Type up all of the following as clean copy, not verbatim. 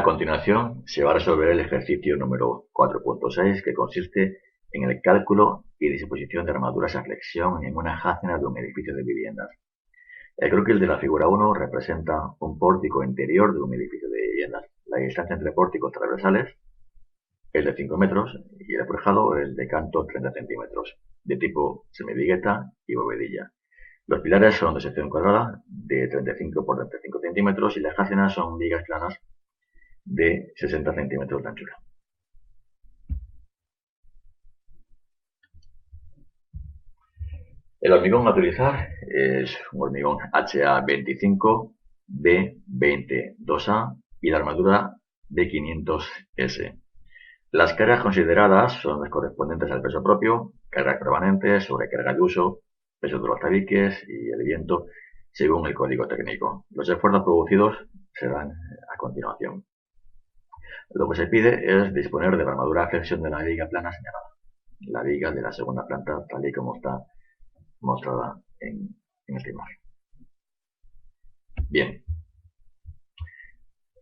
A continuación, se va a resolver el ejercicio número 4.6, que consiste en el cálculo y disposición de armaduras a flexión en una jácena de un edificio de viviendas. El croquis de la figura 1 representa un pórtico interior de un edificio de viviendas. La distancia entre pórticos transversales es de 5 metros y el forjado es de canto 30 centímetros, de tipo semivigueta y bovedilla. Los pilares son de sección cuadrada de 35 por 35 centímetros y las jácenas son vigas planas de 60 centímetros de anchura. El hormigón a utilizar es un hormigón HA25, B20 2A y la armadura B500S. Las cargas consideradas son las correspondientes al peso propio, cargas permanentes, sobrecarga de uso, peso de los tabiques y el viento, según el código técnico. Los esfuerzos producidos se dan a continuación. Lo que se pide es disponer de la armadura a flexión de la viga plana señalada, la viga de la segunda planta, tal y como está mostrada en esta imagen. Bien.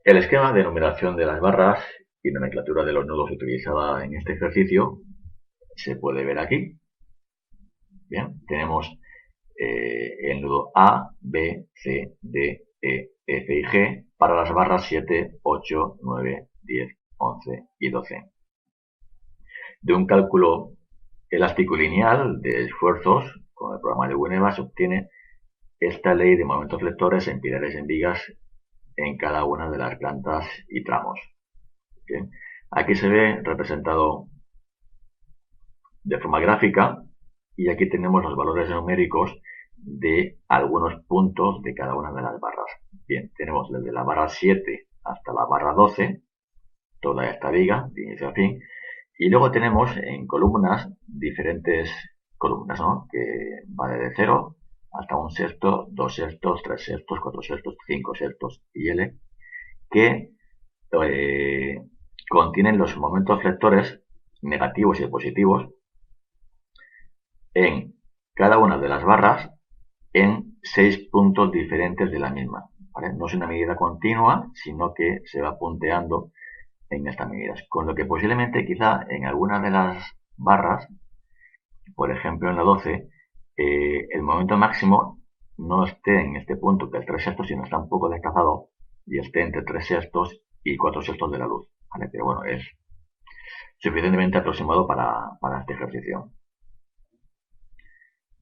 El esquema de numeración de las barras y nomenclatura de los nudos utilizada en este ejercicio se puede ver aquí. Bien, tenemos el nudo A, B, C, D, E, F y G para las barras 7, 8, 9, 10, 11 y 12. De un cálculo elástico lineal de esfuerzos con el programa de Winneba se obtiene esta ley de momentos flectores en pilares en vigas en cada una de las plantas y tramos. Bien. Aquí se ve representado de forma gráfica y aquí tenemos los valores numéricos de algunos puntos de cada una de las barras. Bien, tenemos desde la barra 7 hasta la barra 12, toda esta viga, de inicio a fin, y luego tenemos en columnas diferentes columnas, ¿no? Que va desde 0 hasta un sexto, 2 sextos, 3 sextos, 4 sextos, 5 sextos y L, que contienen los momentos flectores negativos y positivos en cada una de las barras en 6 puntos diferentes de la misma, ¿vale? No es una medida continua, sino que se va punteando en estas medidas, con lo que posiblemente quizá en alguna de las barras, por ejemplo en la 12, el momento máximo no esté en este punto, que es 3 sextos, sino está un poco desplazado y esté entre 3 sextos y 4 sextos de la luz, ¿vale? Pero bueno, es suficientemente aproximado para este ejercicio.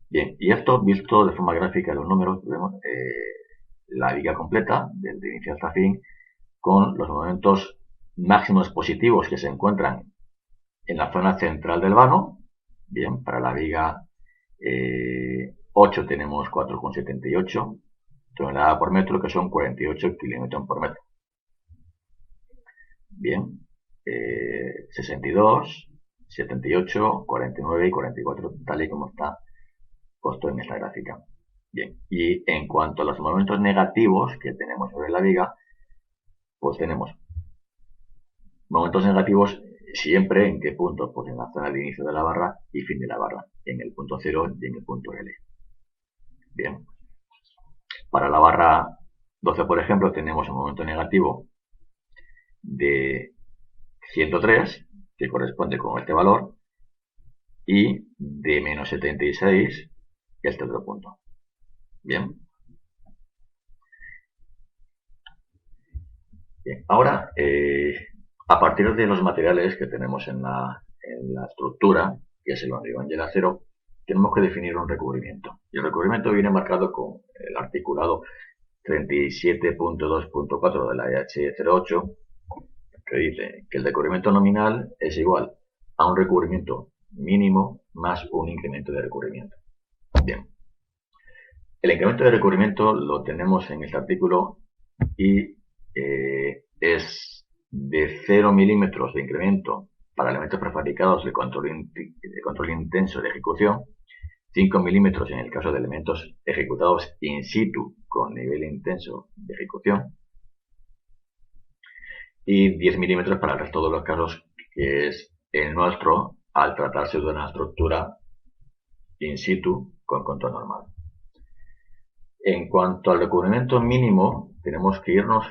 Bien, y esto visto de forma gráfica de los números, vemos la viga completa, desde inicio hasta fin, con los momentos máximos positivos que se encuentran en la zona central del vano. Bien, para la viga 8 tenemos 4,78 toneladas por metro, que son 48 kilómetros por metro. Bien, 62, 78, 49 y 44, tal y como está puesto en esta gráfica. Bien, y en cuanto a los momentos negativos que tenemos sobre la viga, pues tenemos momentos negativos siempre en qué punto, pues en la zona de inicio de la barra y fin de la barra, en el punto 0 y en el punto L. Bien, para la barra 12, por ejemplo, tenemos un momento negativo de 103, que corresponde con este valor, y de menos 76, este otro punto. Bien. Bien, ahora, a partir de los materiales que tenemos en la estructura, que es el hormigón y el acero, tenemos que definir un recubrimiento. Y el recubrimiento viene marcado con el articulado 37.2.4 de la EH08, que dice que el recubrimiento nominal es igual a un recubrimiento mínimo más un incremento de recubrimiento. Bien. El incremento de recubrimiento lo tenemos en este artículo y es de 0 milímetros de incremento para elementos prefabricados de control intenso de ejecución, 5 milímetros en el caso de elementos ejecutados in situ con nivel intenso de ejecución y 10 milímetros para el resto de los casos, que es el nuestro al tratarse de una estructura in situ con control normal. En cuanto al recubrimiento mínimo, tenemos que irnos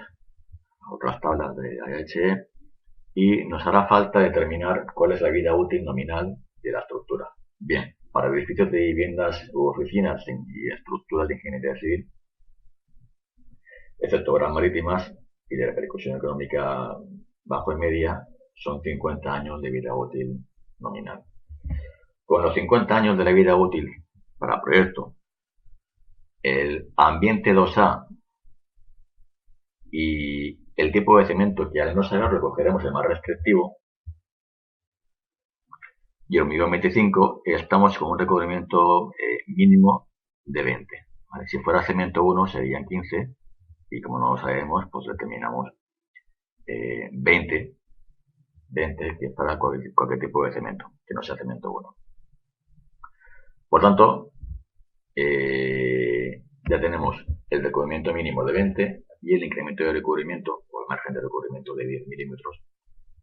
otras tablas de IHE, y nos hará falta determinar cuál es la vida útil nominal de la estructura. Bien, para edificios de viviendas u oficinas y estructuras de ingeniería civil, excepto obras marítimas y de repercusión económica bajo y media, son 50 años de vida útil nominal. Con los 50 años de la vida útil para proyecto, el ambiente 2A y el tipo de cemento que al no saber recogeremos el más restrictivo, y hormigón 25, estamos con un recubrimiento mínimo de 20. ¿Vale? Si fuera cemento 1 serían 15, y como no lo sabemos, pues determinamos 20, que es para cualquier tipo de cemento, que no sea cemento 1. Por tanto, ya tenemos el recubrimiento mínimo de 20 y el incremento de recubrimiento, o el margen de recubrimiento de 10 milímetros,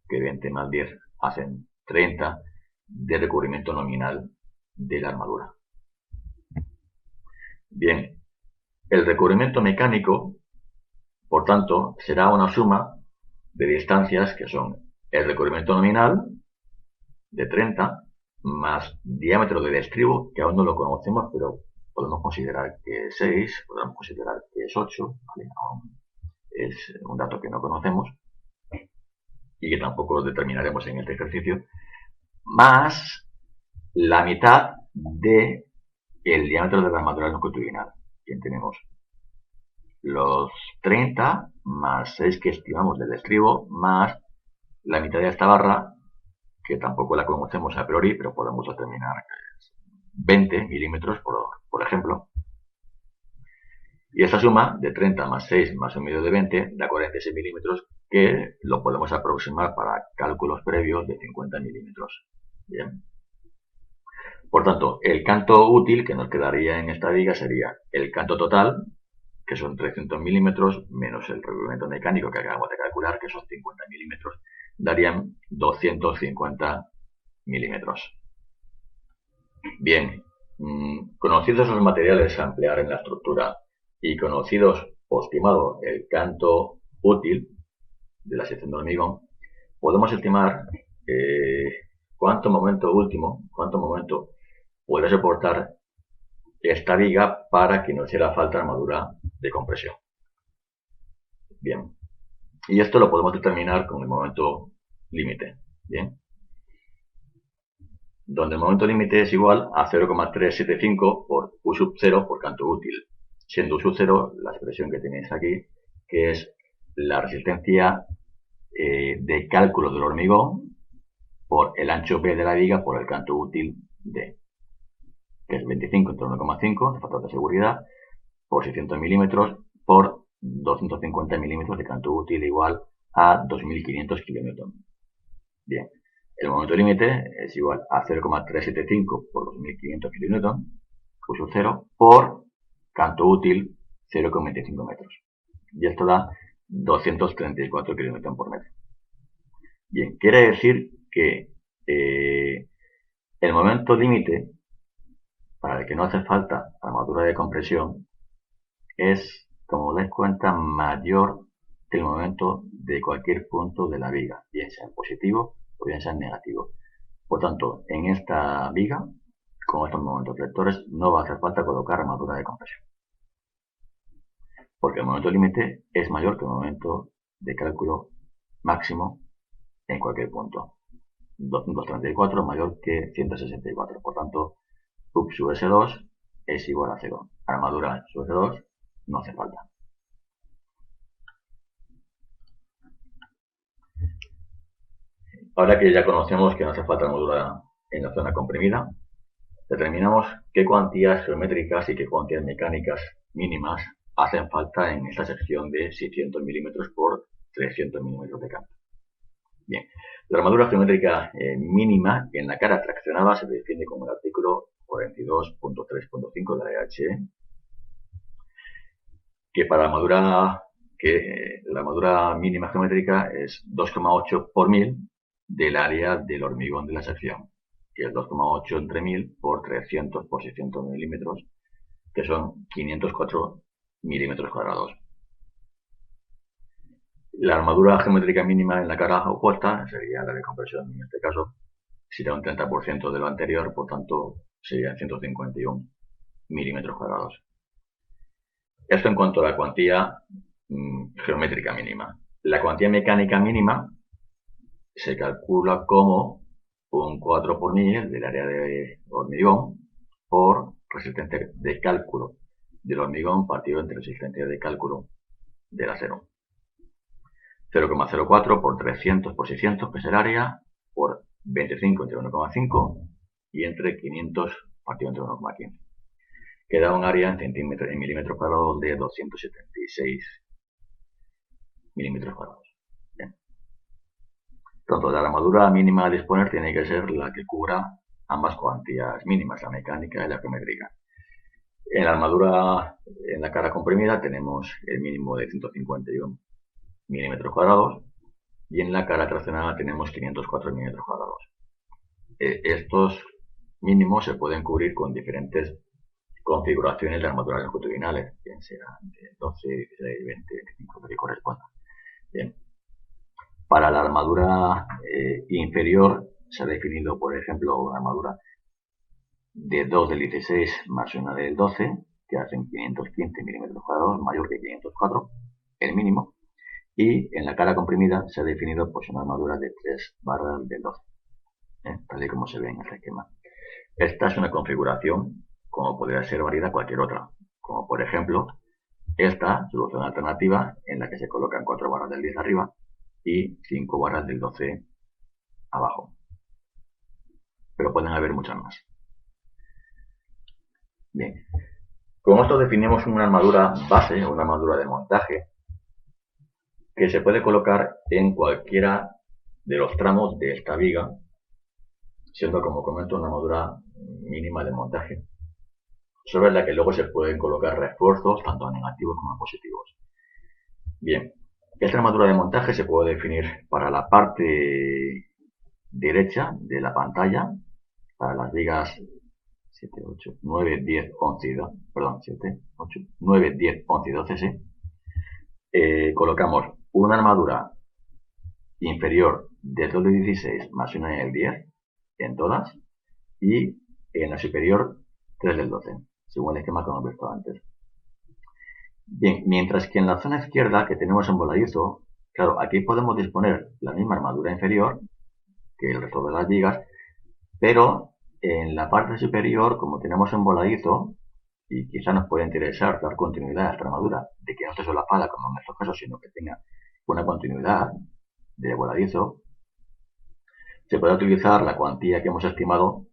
que 20 más 10 hacen 30 de recubrimiento nominal de la armadura. Bien, el recubrimiento mecánico, por tanto, será una suma de distancias que son el recubrimiento nominal de 30 más diámetro del estribo, que aún no lo conocemos, pero podemos considerar que es 6, podemos considerar que es 8, ¿vale? Aún es un dato que no conocemos y que tampoco determinaremos en este ejercicio, más la mitad de el diámetro de la armadura longitudinal. Bien, tenemos los 30 más 6 que estimamos del estribo, más la mitad de esta barra, que tampoco la conocemos a priori, pero podemos determinar que es 20 milímetros, por ejemplo. Y esa suma de 30 más 6 más un medio de 20 da 46 milímetros, que lo podemos aproximar para cálculos previos de 50 milímetros. Bien. Por tanto, el canto útil que nos quedaría en esta viga sería el canto total, que son 300 milímetros, menos el recubrimiento mecánico que acabamos de calcular, que son 50 milímetros, darían 250 milímetros. Bien, conocidos los materiales a emplear en la estructura y conocidos o estimado el canto útil de la sección de hormigón, podemos estimar cuánto momento puede soportar esta viga para que no hiciera falta armadura de compresión. Bien, y esto lo podemos determinar con el momento límite. Bien, donde el momento límite es igual a 0,375 por U sub 0 por canto útil, siendo U sub 0 la expresión que tenéis aquí, que es la resistencia de cálculo del hormigón por el ancho B de la viga por el canto útil D, que es 25 entre 1,5 de factor de seguridad por 600 milímetros por 250 milímetros de canto útil igual a 2500 kN. Bien, el momento límite es igual a 0,375 por 2500 kN, U sub 0, por canto útil 0,25 metros. Y esto da 234 kN por metro. Bien, quiere decir que el momento límite para el que no hace falta armadura de compresión es, como dais cuenta, mayor que el momento de cualquier punto de la viga, bien sea en positivo o bien sea en negativo. Por tanto, en esta viga, con estos momentos vectores, no va a hacer falta colocar armadura de compresión, porque el momento límite es mayor que el momento de cálculo máximo en cualquier punto. 234 mayor que 164, por tanto, U sub S2 es igual a 0. Armadura sub S2 no hace falta. Ahora que ya conocemos que no hace falta armadura en la zona comprimida, determinamos qué cuantías geométricas y qué cuantías mecánicas mínimas hacen falta en esta sección de 600 milímetros por 300 milímetros de canto. Bien, la armadura geométrica mínima en la cara traccionada se define como el artículo 42.3.5 de la IHE, que para la armadura mínima geométrica es 2,8 por 1000 del área del hormigón de la sección, que es 2,8 entre 1000 por 300 por 600 milímetros, que son 504 milímetros cuadrados. La armadura geométrica mínima en la cara opuesta sería la de compresión. En este caso sería un 30% de lo anterior, por tanto serían 151 milímetros cuadrados. Esto en cuanto a la cuantía geométrica mínima. La cuantía mecánica mínima se calcula como un 4 por 1000 del área de hormigón por resistencia de cálculo del hormigón partido entre resistencia de cálculo del acero. 0,04 por 300 por 600, que es el área, por 25 entre 1,5 y entre 500 partido entre 1,15. Queda un área en milímetros cuadrados de 276 milímetros cuadrados. Bien. Tanto la armadura mínima a disponer tiene que ser la que cubra ambas cuantías mínimas, la mecánica y la geométrica. En la armadura, en la cara comprimida, tenemos el mínimo de 151 milímetros cuadrados y en la cara traccionada tenemos 504 milímetros cuadrados. Estos mínimos se pueden cubrir con diferentes configuraciones de armaduras longitudinales, bien sea de 12, 16, 20, 25, lo que corresponda. Bien. Para la armadura inferior se ha definido, por ejemplo, una armadura de 2 del 16 más una del 12, que hacen 515 milímetros cuadrados, mayor que 504, el mínimo. Y en la cara comprimida se ha definido pues una armadura de 3 barras del 12, tal y como se ve en este esquema. Esta es una configuración como podría ser válida cualquier otra, como por ejemplo esta solución alternativa en la que se colocan 4 barras del 10 arriba y 5 barras del 12 abajo. Pero pueden haber muchas más. Bien, con esto definimos una armadura base, una armadura de montaje, que se puede colocar en cualquiera de los tramos de esta viga, siendo, como comento, una armadura mínima de montaje, sobre la que luego se pueden colocar refuerzos, tanto negativos como positivos. Bien, esta armadura de montaje se puede definir para la parte derecha de la pantalla, para las vigas 7, 8, 9, 10, 11 y 12, perdón, 7, 8, 9, 10, 11 y 12, sí. Colocamos una armadura inferior del 2 del 16 más una del 10 en todas y en la superior 3 del 12, según el esquema que hemos visto antes. Bien, mientras que en la zona izquierda que tenemos en voladizo, claro, aquí podemos disponer la misma armadura inferior que el resto de las vigas, pero en la parte superior, como tenemos en voladizo, y quizá nos puede interesar dar continuidad a esta armadura, de que no esté solapada como en estos casos, sino que tenga una continuidad de voladizo, se puede utilizar la cuantía que hemos estimado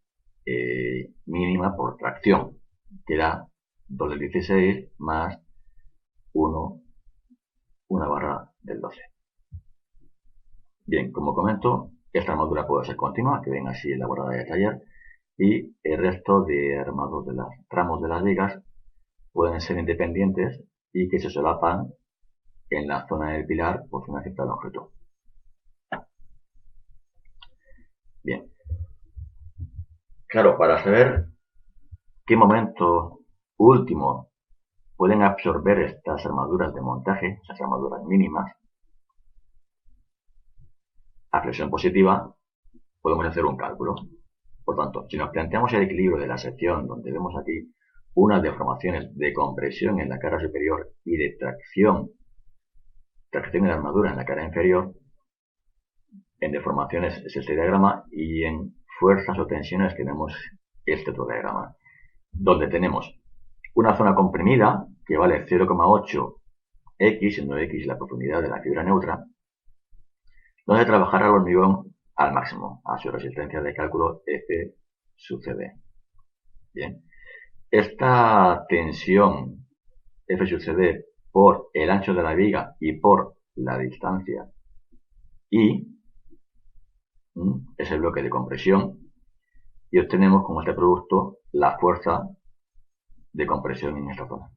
mínima por tracción, que era 2 del 16 más 1, una barra del 12. Bien, como comento, esta armadura puede ser continua, que ven así elaborada de taller, y el resto de armados de los tramos de las vigas pueden ser independientes y que se solapan en la zona del pilar por una cierta longitud. Bien. Claro, para saber qué momento último pueden absorber estas armaduras de montaje, esas armaduras mínimas, a presión positiva, podemos hacer un cálculo. Por tanto, si nos planteamos el equilibrio de la sección donde vemos aquí unas deformaciones de compresión en la cara superior y de tracción en la armadura en la cara inferior, en deformaciones es este diagrama y en fuerzas o tensiones tenemos este otro diagrama, donde tenemos una zona comprimida que vale 0,8 x, siendo x la profundidad de la fibra neutra, donde trabajará el hormigón al máximo, a su resistencia de cálculo F sub CD. Bien, esta tensión F sub CD por el ancho de la viga y por la distancia I es el bloque de compresión y obtenemos con este producto la fuerza de compresión en esta zona,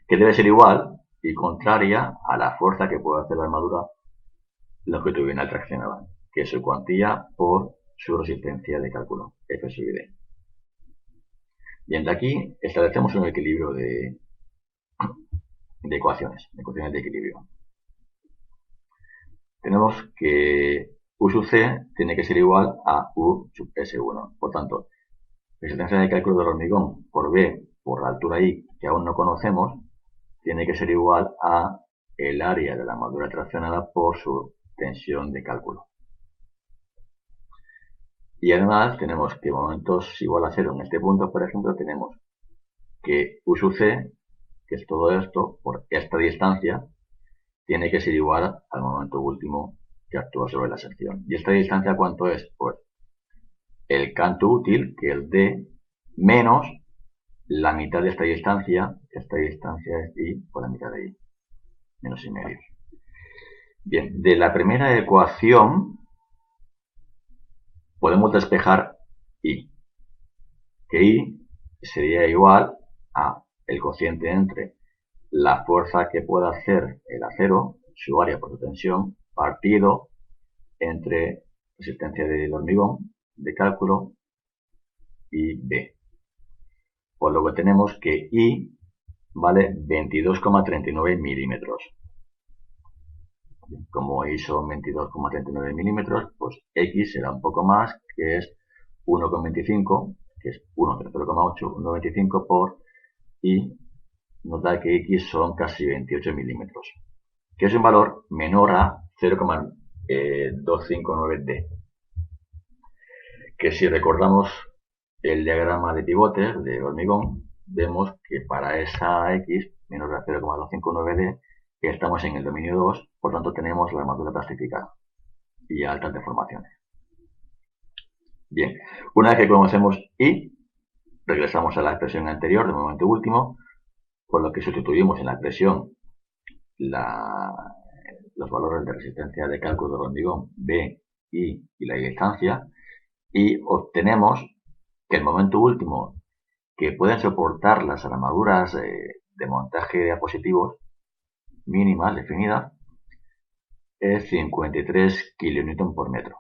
que debe ser igual y contraria a la fuerza que puede hacer la armadura longitudinal traccionada, que es su cuantía por su resistencia de cálculo, F sub D. Bien, de aquí establecemos un equilibrio de ecuaciones de equilibrio. tenemos que U sub C tiene que ser igual a U sub S1. Por tanto, resistencia de cálculo del hormigón por B por la altura I, que aún no conocemos, tiene que ser igual a el área de la armadura traccionada por su tensión de cálculo. Y además tenemos que momentos igual a 0 en este punto, por ejemplo, tenemos que U sub C, que es todo esto, por esta distancia, tiene que ser igual al momento último que actúa sobre la sección. ¿Y esta distancia cuánto es? Pues el canto útil, que es D, menos la mitad de esta distancia es I por la mitad de I, menos y medio. Bien, de la primera ecuación podemos despejar I, que I sería igual a el cociente entre la fuerza que pueda hacer el acero, su área por su tensión, partido entre resistencia del hormigón de cálculo y B. Por lo que tenemos que I vale 22,39 milímetros. Como I son 22,39 milímetros, pues X será un poco más, que es 1,25, que es 0,8, 1,25 por I, nos da que X son casi 28 milímetros, que es un valor menor a 0,259D. Que si recordamos el diagrama de pivotes de hormigón, vemos que para esa X menor a 0,259D estamos en el dominio 2, por tanto tenemos la armadura plastificada y altas deformaciones. Bien, una vez que conocemos I, regresamos a la expresión anterior del momento último, por lo que sustituimos en la expresión los valores de resistencia de cálculo del hormigón B, I y la distancia, y obtenemos que el momento último que pueden soportar las armaduras de montaje de diapositivos mínimas definidas es 53 kN por metro.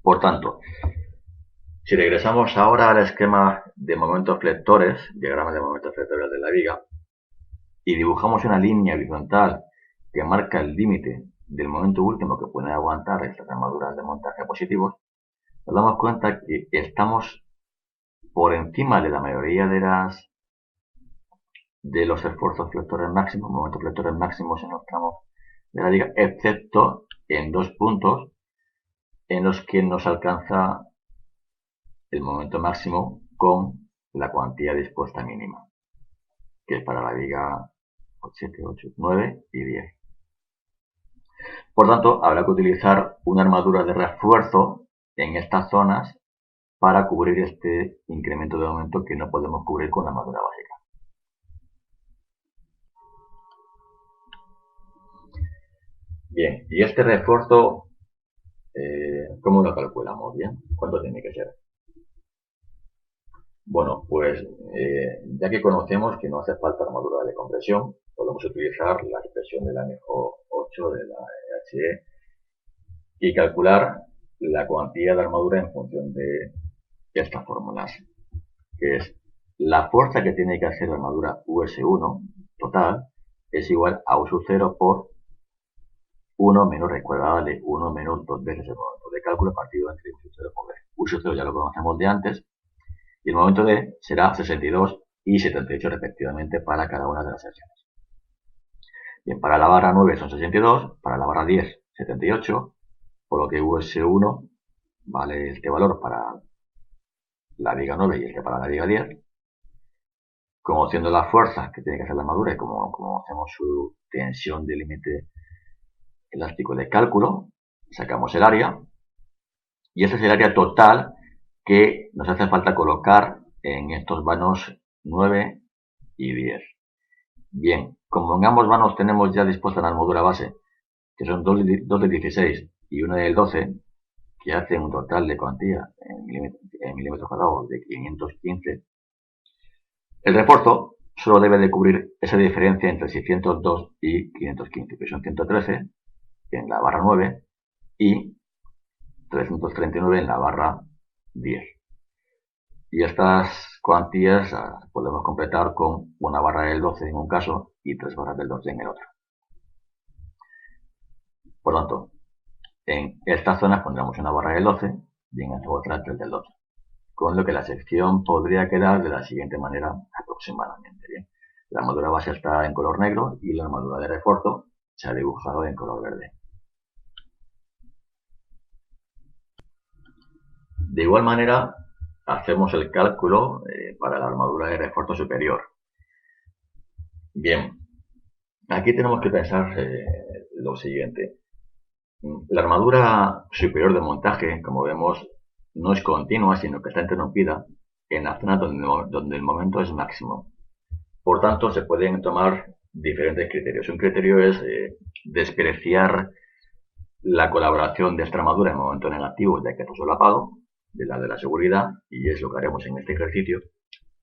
Por tanto, si regresamos ahora al esquema de momentos flectores, diagrama de momentos flectores de la viga, y dibujamos una línea horizontal que marca el límite del momento último que pueden aguantar estas armaduras de montaje positivos, nos damos cuenta que estamos por encima de la mayoría de los esfuerzos flectores máximos, momentos flectores máximos en los tramos de la viga, excepto en dos puntos en los que nos alcanza el momento máximo con la cuantía dispuesta mínima, que es para la viga 7, 8, 9 y 10. Por tanto, habrá que utilizar una armadura de refuerzo en estas zonas para cubrir este incremento de momento que no podemos cubrir con la armadura básica. Bien, y este refuerzo, ¿cómo lo calculamos? Bien, ¿cuánto tiene que ser? Bueno, pues ya que conocemos que no hace falta armadura de compresión, podemos utilizar la expresión del anejo 8 de la HE y calcular la cuantía de armadura en función de estas fórmulas, que es la fuerza que tiene que hacer la armadura US1 total es igual a U sub 0 por 1 menos, recuerda, de 1 menos 2 veces el momento de cálculo partido entre U sub 0 por B. U sub 0 ya lo conocemos de antes, y el momento D será 62 y 78 respectivamente para cada una de las secciones. Bien, para la barra 9 son 62, para la barra 10 78, por lo que US1 vale este valor para la viga 9 y este para la viga 10. Conociendo las fuerzas que tiene que hacer la armadura y como conocemos su tensión de límite elástico de cálculo, sacamos el área, y ese es el área total que nos hace falta colocar en estos vanos 9 y 10. Bien, como en ambos vanos tenemos ya dispuesta la armadura base, que son 2 de 16 y 1 del 12, que hacen un total de cuantía en milímetros cuadrados de 515, el refuerzo solo debe de cubrir esa diferencia entre 602 y 515, que son 113 en la barra 9 y 339 en la barra 10. Y estas cuantías podemos completar con una barra del 12 en un caso y 3 barras del 12 en el otro. Por tanto, en esta zona pondremos una barra del 12 y en esta otra 3 del 12. Con lo que la sección podría quedar de la siguiente manera aproximadamente. Bien. La armadura base está en color negro y la armadura de refuerzo se ha dibujado en color verde. De igual manera, hacemos el cálculo para la armadura de refuerzo superior. Bien, aquí tenemos que pensar lo siguiente. La armadura superior de montaje, como vemos, no es continua, sino que está interrumpida en la zona donde el momento es máximo. Por tanto, se pueden tomar diferentes criterios. Un criterio es despreciar la colaboración de esta armadura en momento negativo, ya que está solapado de la seguridad, y es lo que haremos en este ejercicio.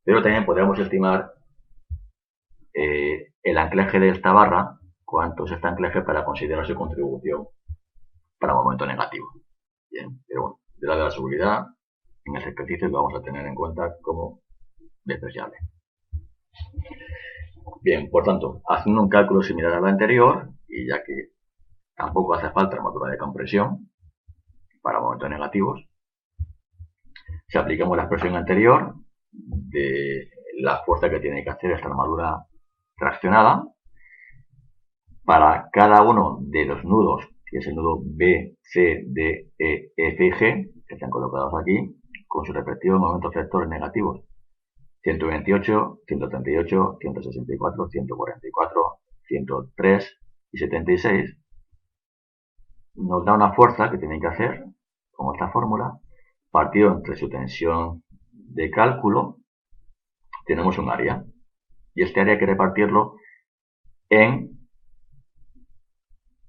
Pero también podemos estimar el anclaje de esta barra, cuánto es este anclaje para considerar su contribución para momento negativo. Bien, pero bueno, de la seguridad, en este ejercicio lo vamos a tener en cuenta como despreciable. Bien, por tanto, haciendo un cálculo similar al anterior, y ya que tampoco hace falta armadura de compresión para momentos negativos, si aplicamos la expresión anterior de la fuerza que tiene que hacer esta armadura traccionada, para cada uno de los nudos, que es el nudo B, C, D, E, F y G, que están colocados aquí, con sus respectivos momentos vectores negativos, 128, 138, 164, 144, 103 y 76, nos da una fuerza que tienen que hacer, con esta fórmula, partido entre su tensión de cálculo, tenemos un área, y este área hay que repartirlo en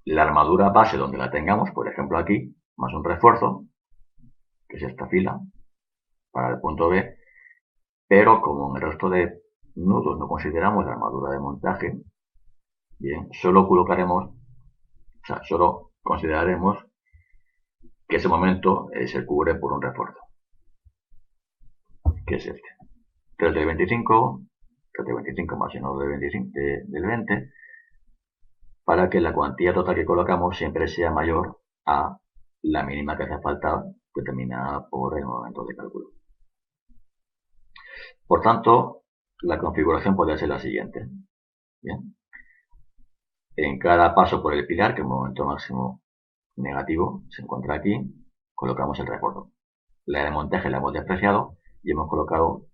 la armadura base donde la tengamos, por ejemplo aquí, más un refuerzo, que es esta fila, para el punto B, pero como en el resto de nudos no consideramos la armadura de montaje, bien, solo consideraremos que ese momento se cubre por un refuerzo, que es este. 3 de 25, 3 de 25 más 1 del 20, para que la cuantía total que colocamos siempre sea mayor a la mínima que hace falta determinada por el momento de cálculo. Por tanto, la configuración podría ser la siguiente. Bien. En cada paso por el pilar, que el momento máximo negativo se encuentra aquí, colocamos el refuerzo. La de montaje la hemos despreciado y hemos colocado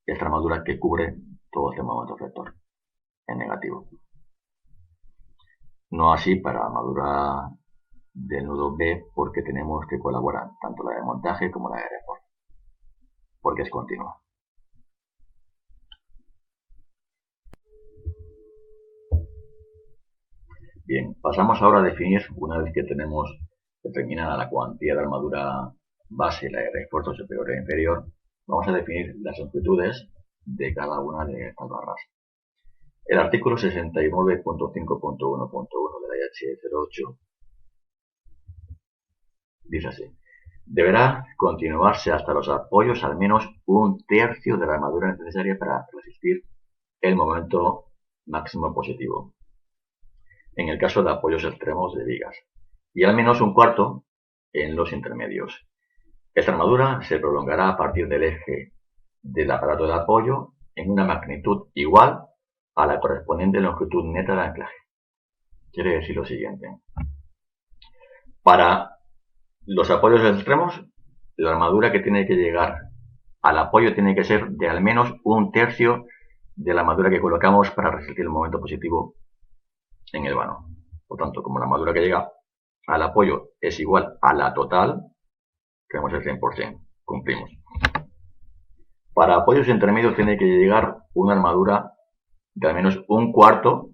esta armadura que cubre todo este momento vector en negativo. No así para la armadura del nudo B, porque tenemos que colaborar tanto la de montaje como la de refuerzo, porque es continua. Bien, pasamos ahora a definir, una vez que tenemos determinada la cuantía de armadura base y la de refuerzo superior e inferior, vamos a definir las longitudes de cada una de estas barras. El artículo 69.5.1.1 de la IH 08 dice así: deberá continuarse hasta los apoyos al menos un tercio de la armadura necesaria para resistir el momento máximo positivo, en el caso de apoyos extremos de vigas, y al menos un cuarto en los intermedios. Esta armadura se prolongará a partir del eje del aparato de apoyo en una magnitud igual a la correspondiente longitud neta de anclaje. Quiere decir lo siguiente: para los apoyos extremos, la armadura que tiene que llegar al apoyo tiene que ser de al menos un tercio de la armadura que colocamos para resistir el momento positivo en el vano. Por tanto, como la armadura que llega al apoyo es igual a la total, tenemos el 100%, cumplimos. Para apoyos intermedios tiene que llegar una armadura de al menos un cuarto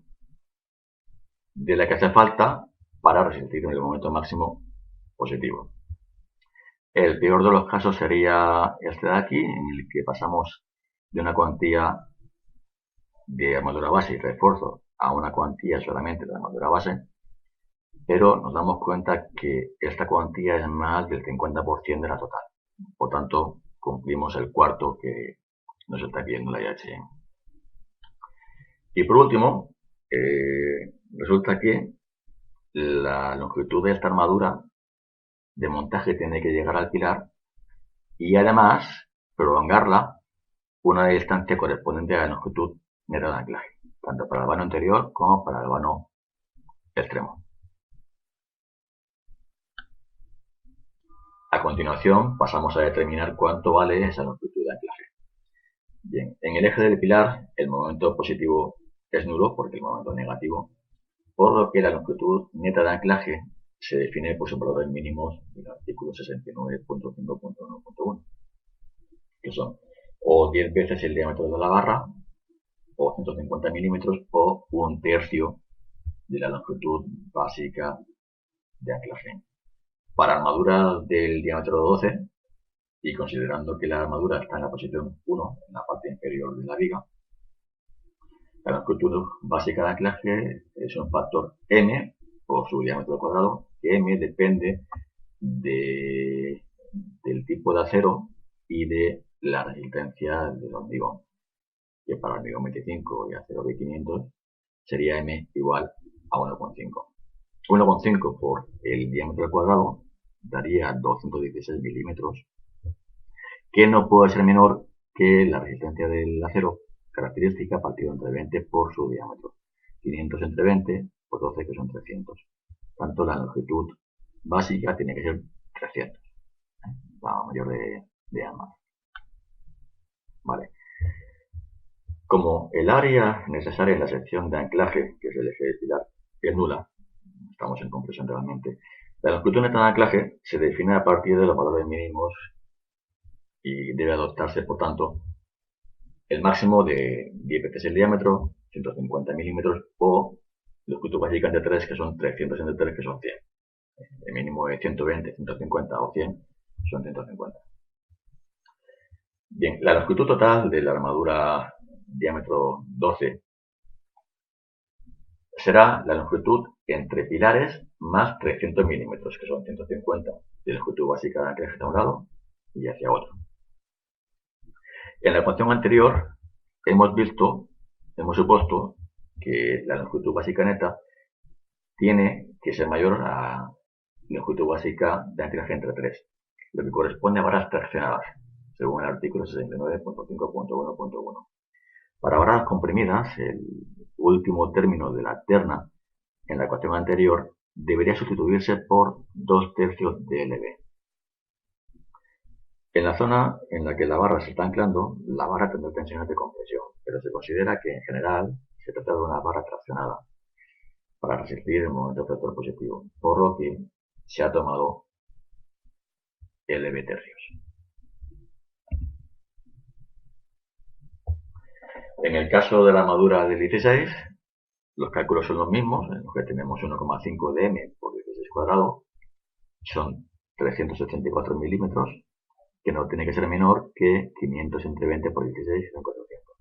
de la que hace falta para resistir en el momento máximo positivo. El peor de los casos sería este de aquí, en el que pasamos de una cuantía de armadura base y refuerzo a una cuantía solamente de armadura base, pero nos damos cuenta que esta cuantía es más del 50% de la total. Por tanto, cumplimos el cuarto que nos está pidiendo la IH. Y por último, resulta que la longitud de esta armadura de montaje tiene que llegar al pilar y además prolongarla una distancia correspondiente a la longitud neta de anclaje, tanto para el vano anterior como para el vano extremo. A continuación pasamos a determinar cuánto vale esa longitud de anclaje. Bien, en el eje del pilar el momento positivo es nulo porque el momento negativo, por lo que la longitud neta de anclaje se define por sus valores mínimos del artículo 69.5.1.1, que son o 10 veces el diámetro de la barra, o 150 milímetros, o un tercio de la longitud básica de anclaje. Para armaduras del diámetro 12, y considerando que la armadura está en la posición 1, en la parte inferior de la viga, la longitud básica de anclaje es un factor m por su diámetro cuadrado, que m depende del tipo de acero y de la resistencia del hormigón, que para el hormigón 25 y acero B500 sería m igual a 1,5. 1,5 por el diámetro cuadrado daría 216 milímetros, que no puede ser menor que la resistencia del acero característica partido entre 20 por su diámetro. 500 entre 20 por 12, que son 300. Tanto la longitud básica tiene que ser 300, la mayor de ambas. Vale. Como el área necesaria en la sección de anclaje, que es el eje de pilar, es nula, estamos en compresión realmente, la longitud neta de anclaje se define a partir de los valores mínimos y debe adoptarse, por tanto, el máximo de 10 veces el diámetro, 150 milímetros, o longitud básica entre 3, que son 300 entre 3, que son 100. El mínimo de 120, 150 o 100 son 150. Bien, la longitud total de la armadura diámetro 12 será la longitud entre pilares más 300 milímetros, que son 150 de longitud básica de anclaje hacia un lado y hacia otro. En la ecuación anterior hemos supuesto que la longitud básica neta tiene que ser mayor a la longitud básica de anclaje entre 3, lo que corresponde a varas traccionadas, según el artículo 69.5.1.1. Para varas comprimidas, el último término de la terna en la ecuación anterior debería sustituirse por 2 tercios de LB. En la zona en la que la barra se está anclando, la barra tendrá tensiones de compresión, pero se considera que en general se trata de una barra traccionada para resistir el momento efector positivo, por lo que se ha tomado LB tercios. En el caso de la armadura del 16, los cálculos son los mismos, en los que tenemos 1,5 de m por 16 cuadrado, son 384 milímetros, que no tiene que ser menor que 500 entre 20 por 16, que son 400.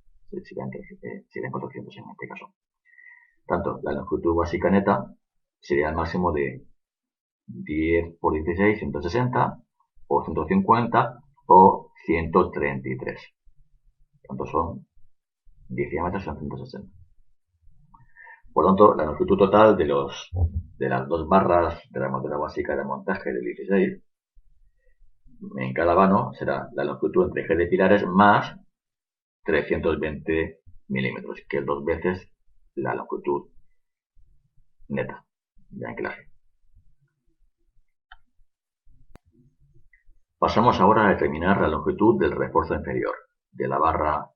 Serían 400 en este caso. Tanto la longitud básica neta sería el máximo de 10 por 16, 160, o 150, o 133. Tanto son 10 diámetros, son 160. Por lo tanto, la longitud total de las dos barras de la armadura básica de montaje del 16 en cada vano será la longitud entre eje de pilares más 320 milímetros, que es 2 veces la longitud neta de anclaje. Pasamos ahora a determinar la longitud del refuerzo inferior de la barra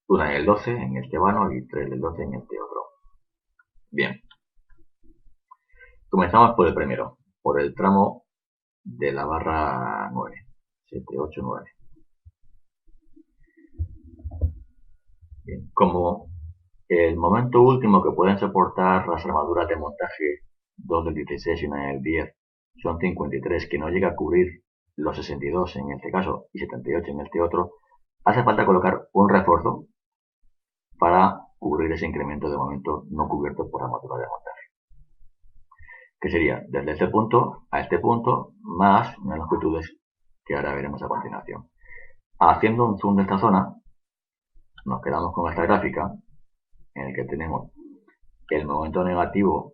1 en el 12 en este vano y 3 del 12 en este otro. Bien, comenzamos por el primero, por el tramo de la barra 9, 7, 8, 9. Bien, como el momento último que pueden soportar las armaduras de montaje 2 del 16 y 1 en el 10 son 53, que no llega a cubrir los 62 en este caso y 78 en este otro, hace falta colocar un refuerzo para cubrir ese incremento de momento no cubierto por armadura de montaje, que sería desde este punto a este punto más unas longitudes que ahora veremos a continuación. Haciendo un zoom de esta zona, nos quedamos con esta gráfica en el que tenemos el momento negativo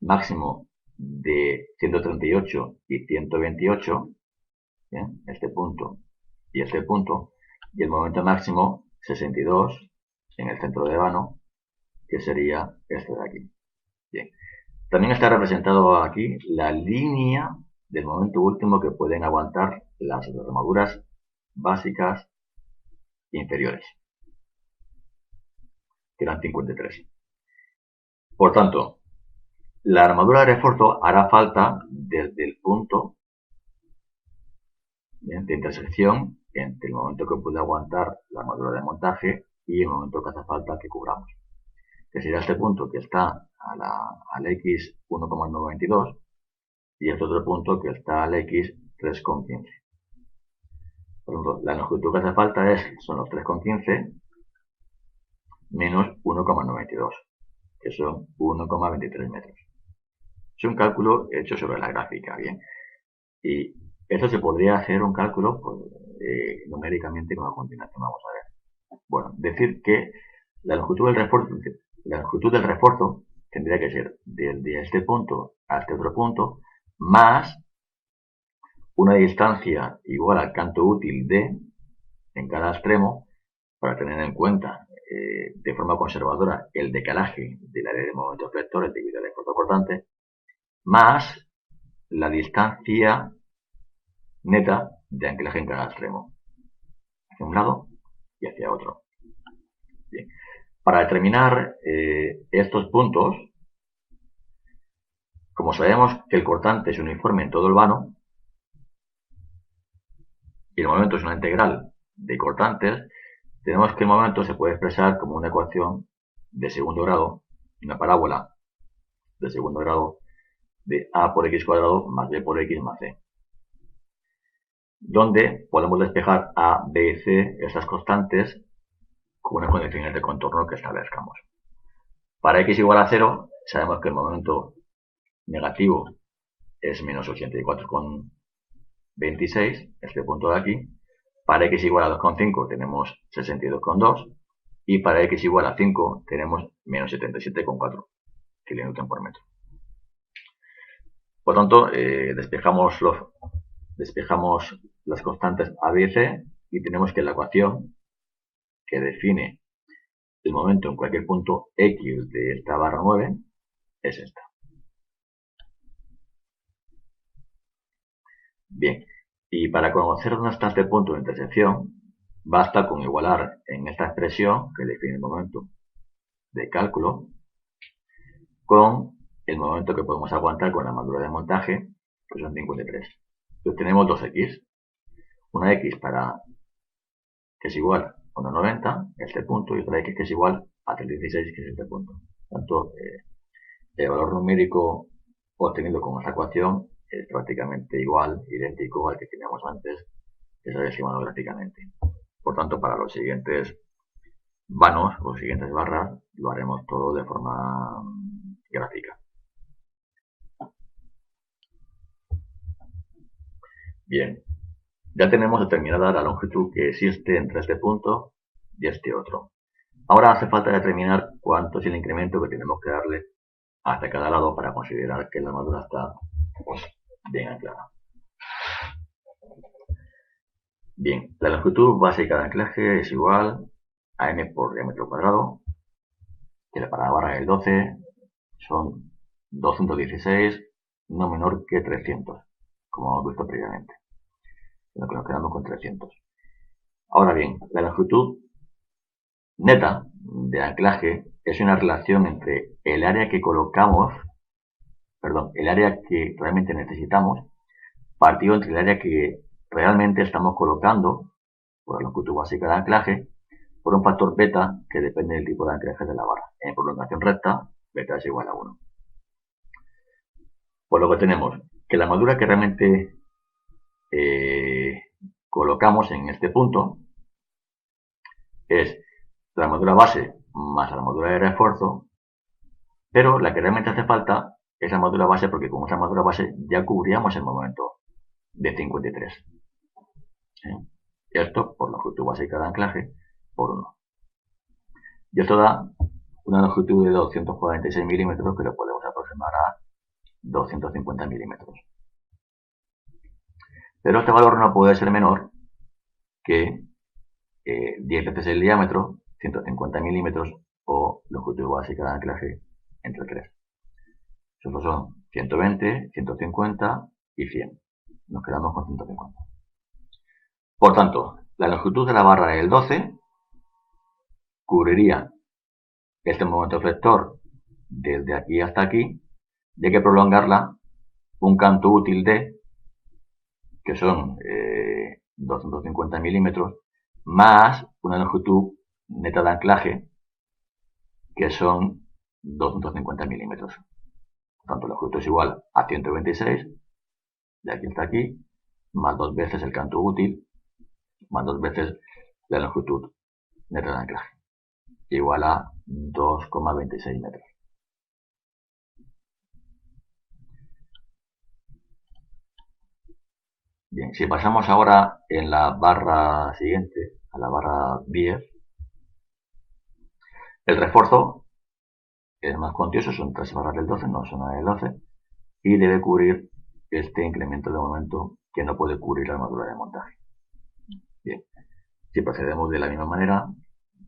máximo de 138 y 128, ¿bien? Este punto y este punto, y el momento máximo 62 en el centro de vano, que sería este de aquí. Bien. También está representado aquí la línea del momento último que pueden aguantar las armaduras básicas inferiores, que eran 53. Por tanto, la armadura de refuerzo hará falta desde el punto de intersección entre el momento que puede aguantar la armadura de montaje y el momento que hace falta que cubramos, que sería este punto que está al X 1,922 y este otro punto que está al X 3,15. Por lo tanto, la longitud que hace falta son los 3,15 menos 1,92, que son 1,23 metros. Es un cálculo hecho sobre la gráfica, bien. Y esto se podría hacer un cálculo pues, numéricamente como a continuación vamos a ver. Bueno, decir que la longitud del refuerzo tendría que ser desde este punto a este otro punto más una distancia igual al canto útil D en cada extremo para tener en cuenta de forma conservadora el decalaje del área de movimientos vectores debido al esfuerzo cortante más la distancia neta de anclaje en cada extremo, hacia un lado y hacia otro. Bien. Para determinar estos puntos, como sabemos que el cortante es uniforme en todo el vano y el momento es una integral de cortantes, tenemos que el momento se puede expresar como una ecuación de segundo grado, una parábola de segundo grado de a por x cuadrado más b por x más c, donde podemos despejar a, b y c, estas constantes, con unas condiciones de contorno que establezcamos. Para x igual a 0, sabemos que el momento negativo es menos 84,26, este punto de aquí. Para x igual a 2,5 tenemos 62,2 y para x igual a 5 tenemos menos 77,4 kN por metro. Por tanto, despejamos las constantes a, b y c y tenemos que la ecuación que define el momento en cualquier punto x de esta barra 9 es esta. Bien, y para conocer dónde está este punto de intersección, basta con igualar en esta expresión que define el momento de cálculo con el momento que podemos aguantar con la armadura de montaje, que son 53. Entonces tenemos dos x, una x para que es igual a 1,90, este punto, y otra x que es igual a 3,16, que es este punto. Por tanto, el valor numérico obtenido con esta ecuación es prácticamente igual, idéntico al que teníamos antes, que se había estimado gráficamente. Por tanto, para los siguientes vanos o siguientes barras, lo haremos todo de forma gráfica. Bien, ya tenemos determinada la longitud que existe entre este punto y este otro. Ahora hace falta determinar cuánto es el incremento que tenemos que darle hasta cada lado para considerar que la armadura está pues, bien anclada. Bien, la longitud básica de anclaje es igual a m por diámetro cuadrado, que para la barra del 12 son 216, no menor que 300, como hemos visto previamente. Lo que nos quedamos con 300. Ahora bien, la longitud neta de anclaje es una relación entre el área que colocamos, el área que realmente necesitamos, partido entre el área que realmente estamos colocando, por la longitud básica de anclaje, por un factor beta que depende del tipo de anclaje de la barra. En prolongación recta, beta es igual a 1. Por lo que tenemos que la armadura que realmente colocamos en este punto es la armadura base más la armadura de refuerzo, pero la que realmente hace falta es la armadura base porque con esa armadura base ya cubríamos el momento de 53. ¿Sí? Esto por longitud básica de anclaje por 1. Y esto da una longitud de 246 milímetros que lo podemos aproximar a 250 milímetros. Pero este valor no puede ser menor que 10 veces el diámetro, 150 milímetros, o longitud básica de anclaje entre 3. Estos son 120, 150 y 100. Nos quedamos con 150. Por tanto, la longitud de la barra del 12 cubriría este momento flector desde aquí hasta aquí, y hay que prolongarla un canto útil de, que son 250 milímetros, más una longitud neta de anclaje, que son 250 milímetros. Por tanto, la longitud es igual a 126, de aquí hasta aquí, más 2 veces el canto útil, más 2 veces la longitud neta de anclaje, igual a 2,26 metros. Bien, si pasamos ahora en la barra siguiente, a la barra 10, el refuerzo es más cuantioso, son 3 barras del 12, no son una del 12, y debe cubrir este incremento de momento que no puede cubrir la armadura de montaje. Bien, si procedemos de la misma manera,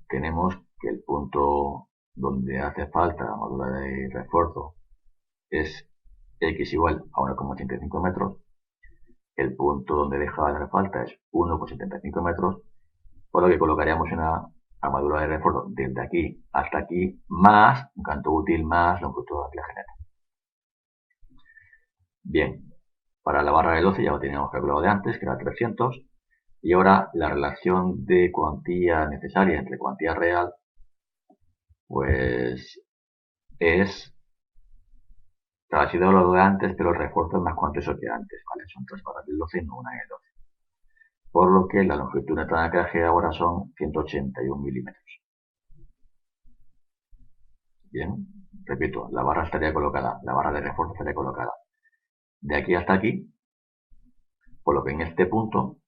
tenemos que el punto donde hace falta la armadura de refuerzo es x igual a 1,85 metros, el punto donde deja de hacer falta es 1,75 metros, por lo que colocaríamos una armadura de refuerzo desde aquí hasta aquí, más un canto útil, más longitud de anclaje neta. Bien, para la barra de 12 ya lo teníamos calculado de antes, que era 300, y ahora la relación de cuantía necesaria entre cuantía real, pues es parecido a lo de antes, pero el refuerzo es más cuantioso que antes, ¿vale? Son 3 barras del 12 y no una del 12. Por lo que la longitud neta de anclaje ahora son 181 milímetros. Bien, repito, la barra estaría colocada, la barra de refuerzo estaría colocada de aquí hasta aquí, por lo que en este punto,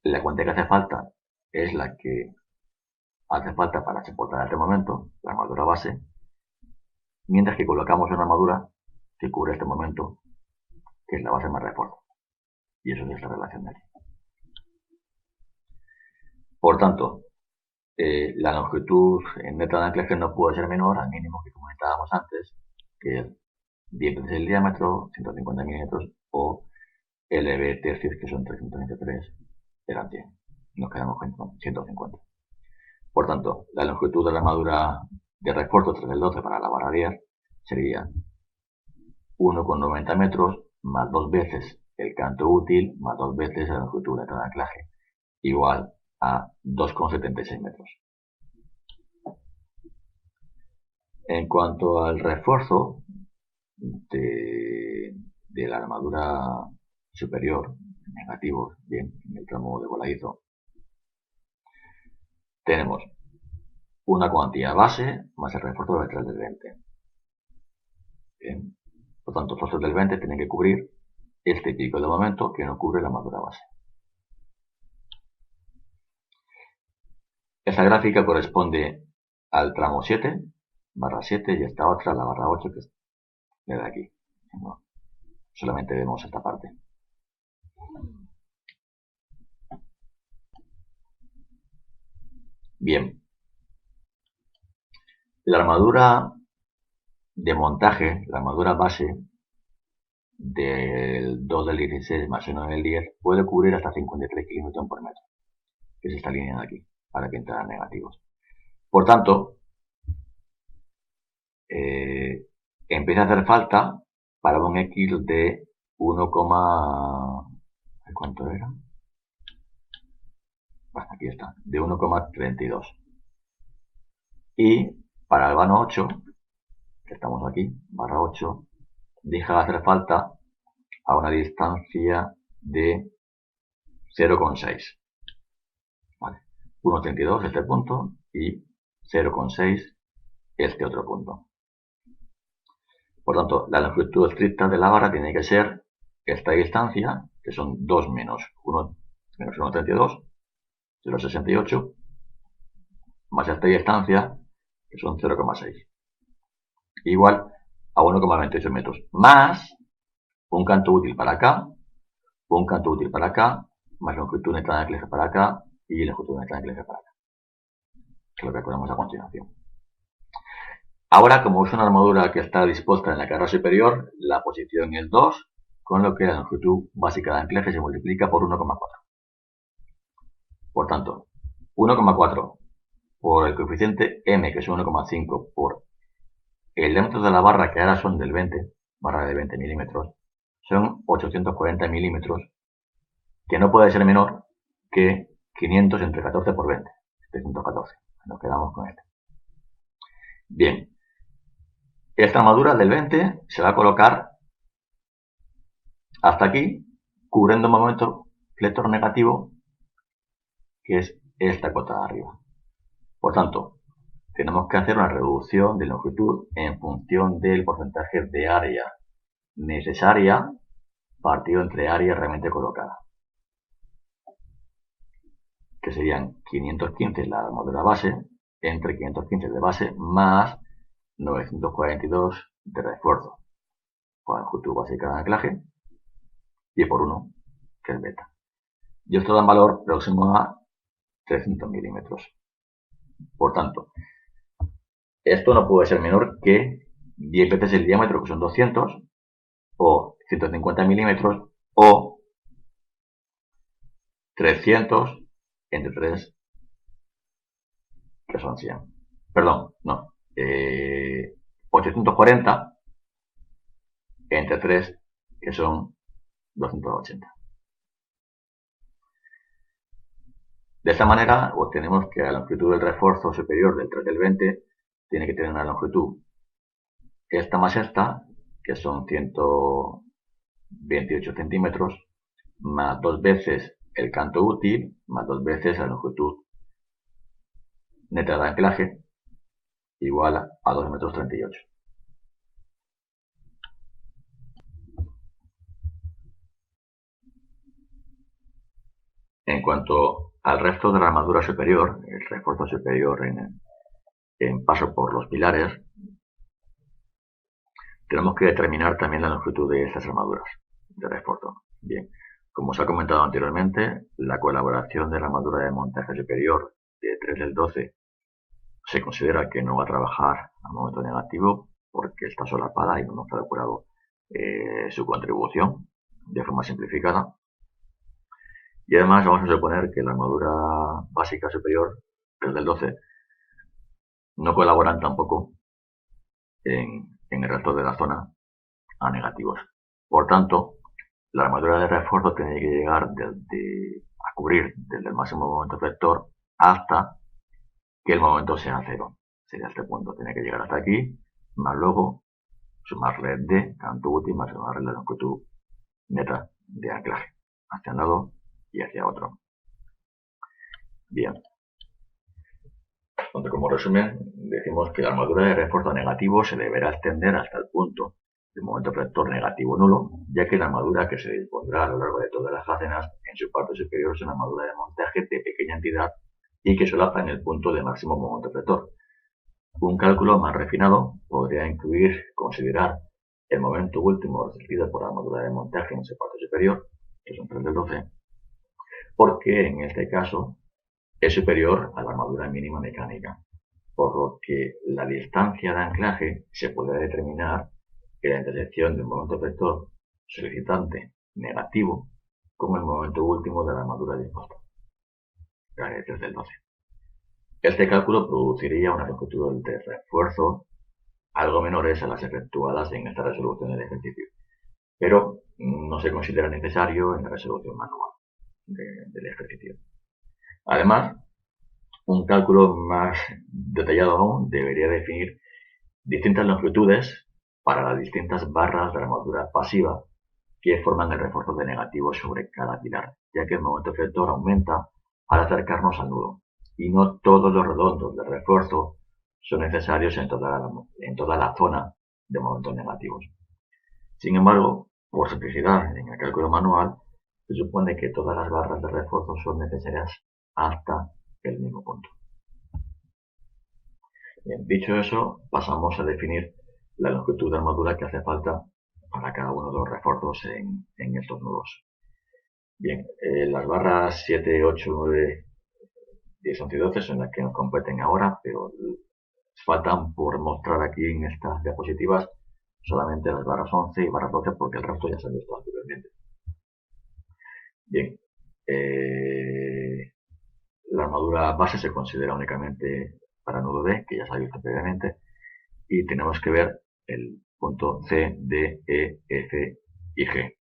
la cuantía que hace falta es la que hace falta para soportar este momento, la armadura base, mientras que colocamos una armadura que cubre este momento, que es la base más refuerzo. Y eso es la relación de aquí. Por tanto, la longitud neta de anclaje no puede ser menor al mínimo que comentábamos antes, que es 10 veces el diámetro, 150 milímetros, o LB tercios, que son 323, eran 100. Nos quedamos con 150. Por tanto, la longitud de la armadura de refuerzo tras el 12 para la barra 10 sería 1,90 metros más 2 veces el canto útil más 2 veces la longitud neta de anclaje, igual a 2,76 metros. En cuanto al refuerzo de la armadura superior, negativo, bien, en el tramo de voladizo, tenemos una cuantía base más el refuerzo ventral del 20. Bien. Por tanto, los del 20 tienen que cubrir este pico de momento que no cubre la armadura base. Esta gráfica corresponde al tramo 7, barra 7, y esta otra, la barra 8, que es de aquí. No, solamente vemos esta parte. Bien. La armadura de montaje, la armadura base del 2 del 16 más 1 del 10 puede cubrir hasta 53 kN por metro, que es esta línea de aquí, para que entran negativos. Por tanto, empieza a hacer falta para un X de 1, ¿cuánto era? Bueno, aquí está, de 1,32. Y para el vano 8, que estamos aquí, barra 8, deja de hacer falta a una distancia de 0,6. Vale. 1,32 este punto y 0,6 este otro punto. Por tanto, la longitud estricta de la barra tiene que ser esta distancia, que son 2 menos 1,32, 0,68, más esta distancia, que son 0,6. Igual a 1,28 metros, más un canto útil para acá, un canto útil para acá, más longitud neta de anclaje para acá y longitud neta de anclaje para acá, que es lo que ponemos a continuación. Ahora, como es una armadura que está dispuesta en la carga superior, la posición es 2, con lo que la longitud básica de anclaje se multiplica por 1,4. Por tanto, 1,4 por el coeficiente m, que es 1,5, por el diámetro de la barra, que ahora son del 20, barra de 20 milímetros, son 840 milímetros, que no puede ser menor que 500 entre 14 por 20, 714. Nos quedamos con este. Bien, esta armadura del 20 se va a colocar hasta aquí, cubriendo un momento flector negativo, que es esta cota de arriba. Por tanto, tenemos que hacer una reducción de longitud en función del porcentaje de área necesaria partido entre área realmente colocada, que serían 515 la armadura base, entre 515 de base, más 942 de refuerzo, con la longitud básica de anclaje, y por 1, que es beta. Y esto da un valor próximo a 300 milímetros. Por tanto, esto no puede ser menor que 10 veces el diámetro, que son 200, o 150 milímetros, o 300 entre 3, que son 100. Perdón, no. 840 entre 3, que son 280. De esta manera obtenemos que la longitud del refuerzo superior del 3 del 20 tiene que tener una longitud esta más esta, que son 128 centímetros, más 2 veces el canto útil, más 2 veces la longitud neta de anclaje, igual a 2,38 metros. En cuanto al resto de la armadura superior, el refuerzo superior en paso por los pilares, tenemos que determinar también la longitud de estas armaduras de refuerzo. Bien, como os ha comentado anteriormente, la colaboración de la armadura de montaje superior de 3 del 12 se considera que no va a trabajar a momento negativo porque está solapada y no hemos calculado su contribución de forma simplificada. Y además vamos a suponer que la armadura básica superior, 3 del 12, no colaboran tampoco en el resto de la zona a negativos. Por tanto, la armadura de refuerzo tiene que llegar a cubrir desde el máximo momento efector hasta que el momento sea 0. Sería este punto. Tiene que llegar hasta aquí, más luego sumarle D, canto útil, más sumarle la longitud neta de anclaje, hacia un lado y hacia otro. Bien. Entonces, como resumen, decimos que la armadura de refuerzo negativo se deberá extender hasta el punto de momento efector negativo nulo, ya que la armadura que se dispondrá a lo largo de todas las alcenas en su parte superior es una armadura de montaje de pequeña entidad y que solapa en el punto de máximo momento efector. Un cálculo más refinado podría considerar el momento último resistido por la armadura de montaje en su parte superior, que son 3 del 12, porque en este caso es superior a la armadura mínima mecánica, por lo que la distancia de anclaje se podrá determinar en la intersección del momento efector solicitante negativo con el momento último de la armadura dispuesta, desde el 12. Este cálculo produciría una longitud de refuerzo algo menores a las efectuadas en esta resolución del ejercicio, pero no se considera necesario en la resolución manual del ejercicio. Además, un cálculo más detallado aún debería definir distintas longitudes para las distintas barras de la armadura pasiva que forman el refuerzo de negativo sobre cada pilar, ya que el momento efector aumenta al acercarnos al nudo, y no todos los redondos de refuerzo son necesarios en toda la zona de momentos negativos. Sin embargo, por simplicidad en el cálculo manual, se supone que todas las barras de refuerzo son necesarias hasta el mismo punto. Bien, dicho eso, pasamos a definir la longitud de armadura que hace falta para cada uno de los refuerzos en estos nudos. Bien, las barras 7, 8, 9, 10, 11 y 12 son las que nos competen ahora, pero faltan por mostrar aquí en estas diapositivas solamente las barras 11 y barras 12 porque el resto ya se han visto anteriormente. Bien, la armadura base se considera únicamente para nudo D, que ya se ha visto previamente, y tenemos que ver el punto C, D, E, F y G.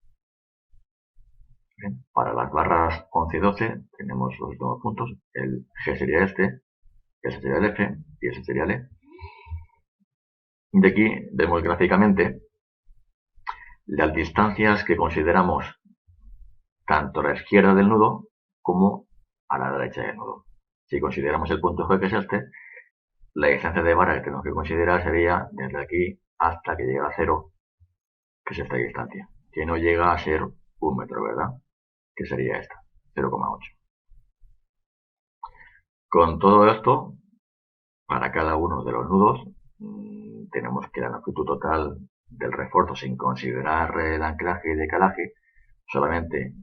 Bien, para las barras 11 y 12 tenemos los dos puntos, el G sería este, ese sería el F y ese sería el E. De aquí vemos gráficamente las distancias que consideramos tanto a la izquierda del nudo como a la derecha del nudo. Si consideramos el punto G, que es este, la distancia de vara que tenemos que considerar sería desde aquí hasta que llega a 0, que es esta distancia, que no llega a ser 1 metro, ¿verdad? Que sería esta, 0,8. Con todo esto, para cada uno de los nudos, tenemos que la longitud total del refuerzo, sin considerar el anclaje y decalaje, solamente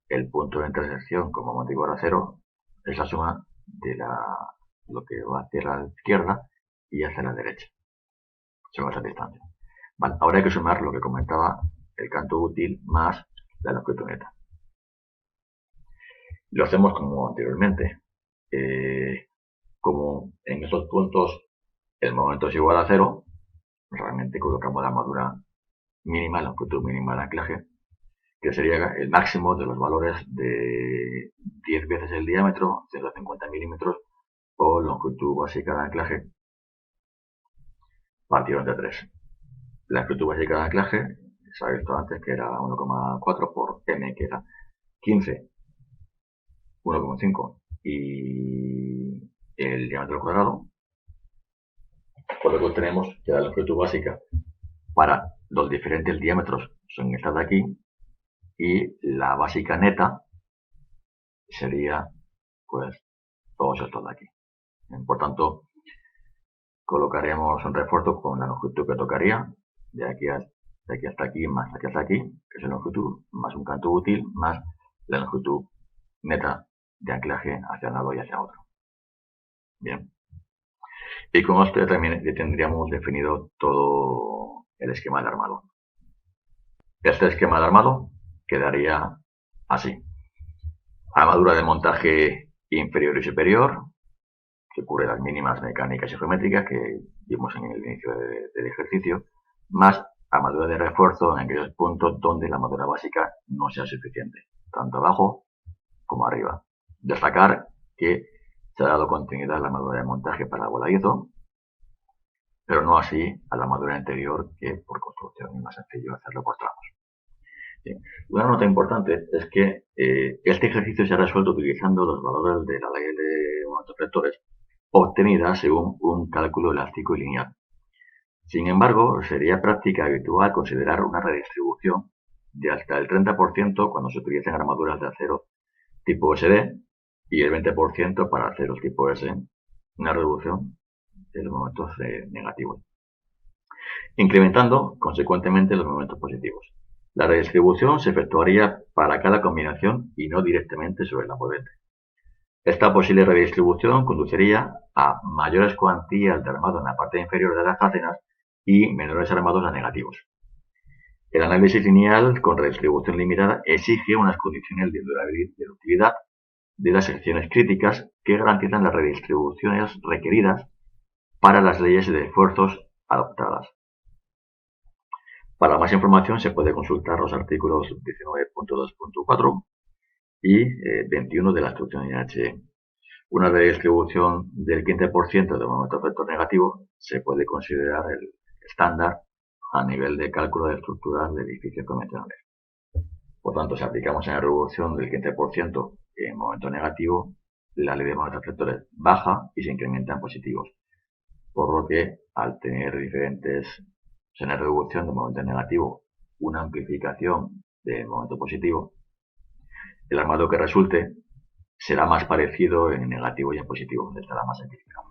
el punto de intersección como momento igual a 0, es la suma de lo que va hacia la izquierda y hacia la derecha. Son esas distancias. Vale, ahora hay que sumar lo que comentaba, el canto útil más la longitud neta. Lo hacemos como anteriormente. Como en estos puntos el momento es igual a 0, realmente colocamos la armadura mínima, la longitud mínima de anclaje, que sería el máximo de los valores de 10 veces el diámetro, 150 milímetros, o longitud básica de anclaje partido entre 3. La longitud básica de anclaje, se ha visto antes que era 1,4 por m, que era 15, 1,5, y el diámetro al cuadrado, por lo que obtenemos que la longitud básica para los diferentes diámetros son estas de aquí, y la básica neta sería pues todos estos de aquí. Por tanto, colocaremos un refuerzo con la longitud que tocaría de aquí hasta aquí más aquí hasta aquí, que es la longitud, más un canto útil, más la longitud neta de anclaje hacia un lado y hacia otro. Bien. Y con esto también tendríamos definido todo el esquema de armado. Este esquema de armado quedaría así. Armadura de montaje inferior y superior, que cubre las mínimas mecánicas y geométricas que vimos en el inicio del ejercicio, más armadura de refuerzo en aquellos puntos donde la armadura básica no sea suficiente, tanto abajo como arriba. Destacar que se ha dado continuidad a la armadura de montaje para voladizo, pero no así a la armadura interior, que por construcción es más sencillo hacerlo por tramos. Bien. Una nota importante es que este ejercicio se ha resuelto utilizando los valores de la ley de momentos vectores obtenida según un cálculo elástico y lineal. Sin embargo, sería práctica habitual considerar una redistribución de hasta el 30% cuando se utilizan armaduras de acero tipo SD y el 20% para aceros tipo S, una reducción de los momentos negativos, incrementando consecuentemente los momentos positivos. La redistribución se efectuaría para cada combinación y no directamente sobre la potente. Esta posible redistribución conduciría a mayores cuantías de armado en la parte inferior de las fácenas y menores armados a negativos. El análisis lineal con redistribución limitada exige unas condiciones de durabilidad de las secciones críticas que garantizan las redistribuciones requeridas para las leyes de esfuerzos adoptadas. Para más información se puede consultar los artículos 19.2.4 y 21 de la instrucción IHE. Una redistribución del 15% de momento vector negativo se puede considerar el estándar a nivel de cálculo de estructuras de edificios convencionales. Por tanto, si aplicamos en la reducción del 15% en momento negativo, la ley de momentos vectores baja y se incrementa en positivos. Por lo que, al tener una reducción de momento negativo, una amplificación de momento positivo, el armado que resulte será más parecido en negativo y en positivo, estará más simplificado.